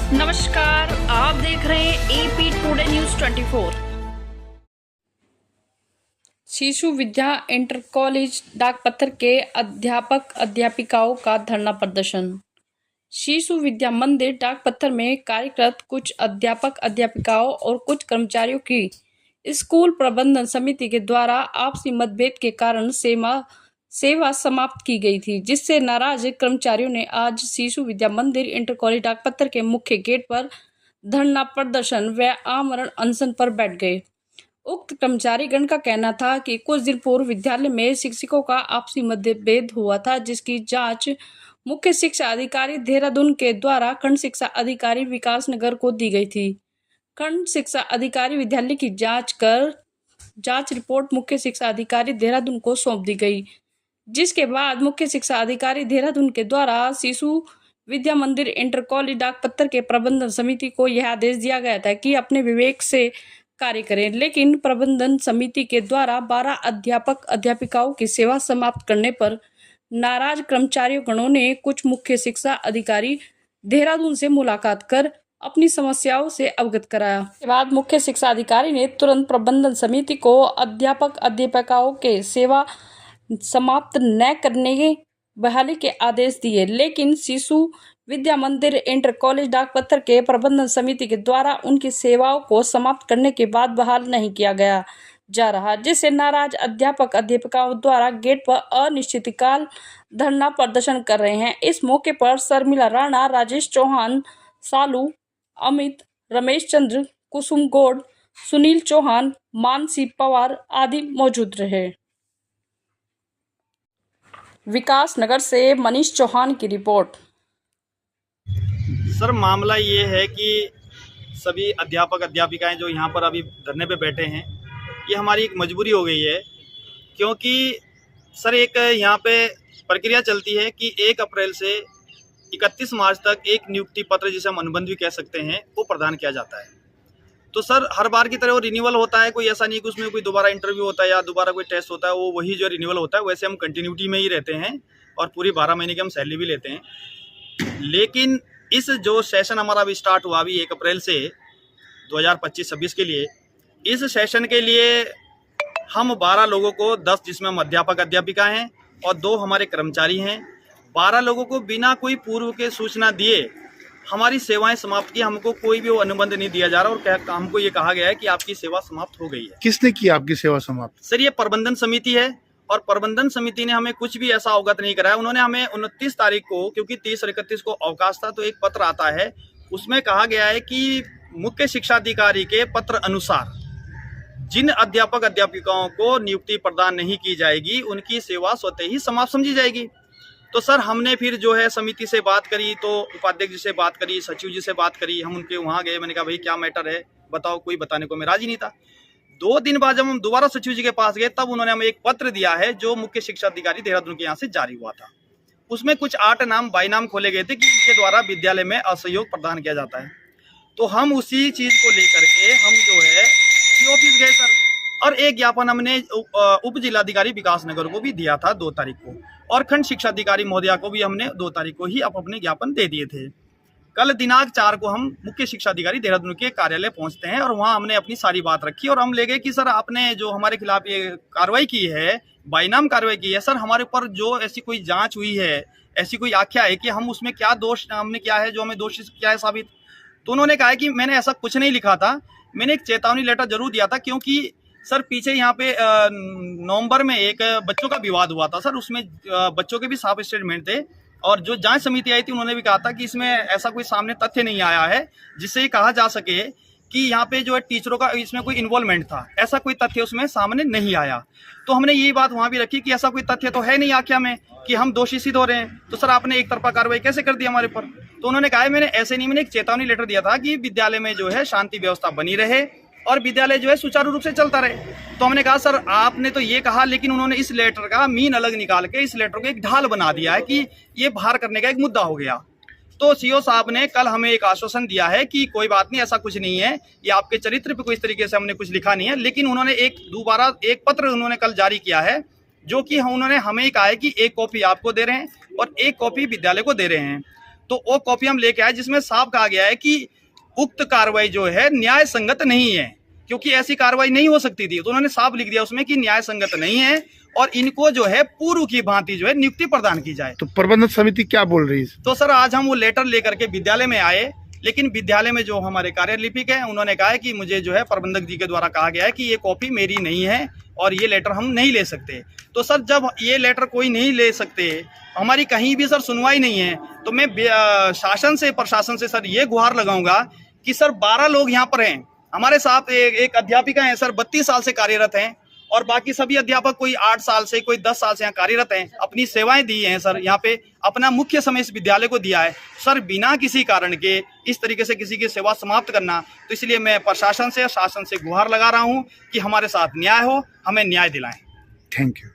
नमस्कार, आप देख रहे हैं AP today news 24। Shishu Vidya inter college Dakpathar के अध्यापक अध्यापिकाओं का धरना प्रदर्शन। शिशु विद्या मंदिर डाकपत्थर में कार्यरत कुछ अध्यापक अध्यापिकाओं और कुछ कर्मचारियों की स्कूल प्रबंधन समिति के द्वारा आपसी मतभेद के कारण सेवा समाप्त की गई थी, जिससे नाराज कर्मचारियों ने आज शिशु विद्या मंदिर इंटर कॉलेज डाकपत्थर के मुख्य गेट पर धरना प्रदर्शन व आमरण अनशन पर बैठ गए। उक्त कर्मचारीगण का कहना था कि कुछ दिन पूर्व विद्यालय में शिक्षकों का आपसी मतभेद हुआ था, जिसकी जांच मुख्य शिक्षा अधिकारी देहरादून के द्वारा खंड शिक्षा अधिकारी विकास नगर को दी गई थी। खंड शिक्षा अधिकारी विद्यालय की जांच रिपोर्ट मुख्य शिक्षा अधिकारी देहरादून को सौंप दी गई, जिसके बाद मुख्य शिक्षा अधिकारी देहरादून के द्वारा शिशु विद्या मंदिर इंटर कॉलेज डाकपत्थर के प्रबंधन समिति को यह आदेश दिया गया था कि अपने विवेक से कार्य करें, लेकिन प्रबंधन समिति के द्वारा 12 अध्यापक अध्यापिकाओं की सेवा समाप्त करने पर नाराज कर्मचारियों गणों ने कुछ मुख्य शिक्षा अधिकारी देहरादून से मुलाकात कर अपनी समस्याओं से अवगत कराया। इसके बाद मुख्य शिक्षा अधिकारी ने तुरंत प्रबंधन समिति को अध्यापक अध्यापिकाओं के सेवा समाप्त न करने के बहाली के आदेश दिए, लेकिन शिशु विद्या मंदिर इंटर कॉलेज डाकपत्थर के प्रबंधन समिति के द्वारा उनकी सेवाओं को समाप्त करने के बाद बहाल नहीं किया गया जा रहा, जिससे नाराज अध्यापक अध्यापिकाओं द्वारा गेट पर अनिश्चितकाल धरना प्रदर्शन कर रहे हैं। इस मौके पर शर्मिला राणा, राजेश चौहान, सालू, अमित, रमेश चंद्र, कुसुम गौड़, सुनील चौहान, मानसी पवार आदि मौजूद रहे। विकास नगर से मनीष चौहान की रिपोर्ट। सर, मामला ये है कि सभी अध्यापक अध्यापिकाएं जो यहाँ पर अभी धरने पे बैठे हैं, ये हमारी एक मजबूरी हो गई है, क्योंकि सर एक यहाँ पे प्रक्रिया चलती है कि 1 अप्रैल से 31 मार्च तक एक नियुक्ति पत्र, जिसे हम अनुबंध भी कह सकते हैं, वो प्रदान किया जाता है। तो सर हर बार की तरह वो रिन्यूअल होता है, कोई ऐसा नहीं कि उसमें कोई दोबारा इंटरव्यू होता है या दोबारा कोई टेस्ट होता है, वो वही जो रिन्यूअल होता है। वैसे हम कंटिन्यूटी में ही रहते हैं और पूरी 12 महीने की हम सैलरी भी लेते हैं। लेकिन इस जो सेशन हमारा अभी स्टार्ट हुआ अभी 1 अप्रैल से 2025-26 के लिए, इस सेशन के लिए हम 12 लोगों को 10, जिसमें हम अध्यापक अध्यापिका हैं और 2 हमारे कर्मचारी हैं, 12 लोगों को बिना कोई पूर्व के सूचना दिए हमारी सेवाएं समाप्त की। हमको कोई भी वो अनुबंध नहीं दिया जा रहा और हमको ये कहा गया है कि आपकी सेवा समाप्त हो गई है। किसने की आपकी सेवा समाप्त? सर ये प्रबंधन समिति है और प्रबंधन समिति ने हमें कुछ भी ऐसा अवगत नहीं कराया। उन्होंने हमें 29 तारीख को, क्योंकि 30 और 31 को अवकाश था, तो एक पत्र आता है, उसमें कहा गया है कि मुख्य शिक्षा अधिकारी के पत्र अनुसार जिन अध्यापक अध्यापिकाओं को नियुक्ति प्रदान नहीं की जाएगी, उनकी सेवा स्वतः ही समाप्त समझी जाएगी। तो सर हमने फिर जो है समिति से बात करी, तो उपाध्यक्ष जी से बात करी, सचिव जी से बात करी, हम उनके वहाँ गए। मैंने कहा भाई क्या मैटर है बताओ, कोई बताने को मैं राजी नहीं था। 2 दिन बाद जब हम दोबारा सचिव जी के पास गए, तब उन्होंने हमें एक पत्र दिया है जो मुख्य शिक्षा अधिकारी देहरादून के यहाँ से जारी हुआ था। उसमें कुछ 8 नाम बाई नाम खोले गए थे कि इनके द्वारा विद्यालय में असहयोग प्रदान किया जाता है। तो हम उसी चीज को लेकर के हम जो है ऑफिस गए सर, और एक ज्ञापन हमने उप जिलाधिकारी विकास नगर को भी दिया था 2 तारीख को, और खंड शिक्षा अधिकारी महोदया को भी हमने 2 तारीख को ही अपने ज्ञापन दे दिए थे। कल दिनांक 4 को हम मुख्य शिक्षा अधिकारी देहरादून के कार्यालय पहुंचते हैं और वहां हमने अपनी सारी बात रखी और हम ले गए कि सर आपने जो हमारे खिलाफ ये कार्रवाई की है, बाईनाम कार्रवाई की है, सर हमारे ऊपर जो ऐसी कोई जांच हुई है, ऐसी कोई आख्या है कि हम उसमें क्या दोष हमने क्या है जो हमें दोषी क्या है साबित। तो उन्होंने कहा कि मैंने ऐसा कुछ नहीं लिखा था, मैंने एक चेतावनी लेटर जरूर दिया था, क्योंकि सर पीछे यहाँ पे नवंबर में एक बच्चों का विवाद हुआ था सर, उसमें बच्चों के भी साफ स्टेटमेंट थे और जो जांच समिति आई थी उन्होंने भी कहा था कि इसमें ऐसा कोई सामने तथ्य नहीं आया है जिससे ये कहा जा सके कि यहाँ पे जो है टीचरों का इसमें कोई इन्वॉल्वमेंट था। ऐसा कोई तथ्य उसमें सामने नहीं आया। तो हमने यही बात वहाँ भी रखी कि ऐसा कोई तथ्य तो है नहीं आख्या में कि हम दोषी सिद्ध हो रहे हैं, तो सर आपने एक तरफा कार्रवाई कैसे कर दी हमारे ऊपर। तो उन्होंने कहा मैंने ऐसे नहीं, मैंने एक चेतावनी लेटर दिया था कि विद्यालय में जो है शांति व्यवस्था बनी रहे और विद्यालय जो है सुचारू रूप से चलता रहे। तो हमने कहा सर आपने तो ये कहा, लेकिन उन्होंने इस लेटर का मीन अलग निकाल के इस लेटर को एक ढाल बना दिया है कि ये बाहर करने का एक मुद्दा हो गया। तो सीओ साहब ने कल हमें एक आश्वासन दिया है कि कोई बात नहीं, ऐसा कुछ नहीं है, ये आपके चरित्र पे कोई इस तरीके से हमने कुछ लिखा नहीं है। लेकिन उन्होंने दोबारा एक पत्र उन्होंने कल जारी किया है, जो कि उन्होंने हमें कहा है कि 1 कॉपी आपको दे रहे हैं और 1 कॉपी विद्यालय को दे रहे हैं। तो वो कॉपी हम लेके आए जिसमें साफ कहा गया है कि उक्त कार्रवाई जो है न्याय संगत नहीं है, क्योंकि ऐसी कार्रवाई नहीं हो सकती थी। तो उन्होंने साफ लिख दिया उसमें कि न्याय संगत नहीं है और इनको जो है पूर्व की भांति जो है नियुक्ति प्रदान की जाए। तो प्रबंधन समिति क्या बोल रही है? तो सर आज हम वो लेटर लेकर के विद्यालय में आए, लेकिन विद्यालय में जो हमारे कार्यलिपिक है उन्होंने कहा है कि मुझे जो है प्रबंधक जी के द्वारा कहा गया है कि ये कॉपी मेरी नहीं है और ये लेटर हम नहीं ले सकते। तो सर जब ये लेटर कोई नहीं ले सकते, हमारी कहीं भी सर सुनवाई नहीं है, तो मैं शासन से प्रशासन से सर ये गुहार लगाऊंगा कि सर 12 लोग यहाँ पर हैं हमारे साथ, एक अध्यापिका है सर 32 साल से कार्यरत हैं और बाकी सभी अध्यापक कोई 8 साल से कोई 10 साल से यहाँ कार्यरत हैं, अपनी सेवाएं दी हैं सर, यहाँ पे अपना मुख्य समय इस विद्यालय को दिया है सर, बिना किसी कारण के इस तरीके से किसी की सेवा समाप्त करना। तो इसलिए मैं प्रशासन से शासन से गुहार लगा रहा हूँ कि हमारे साथ न्याय हो, हमें न्याय दिलाएं। Thank you.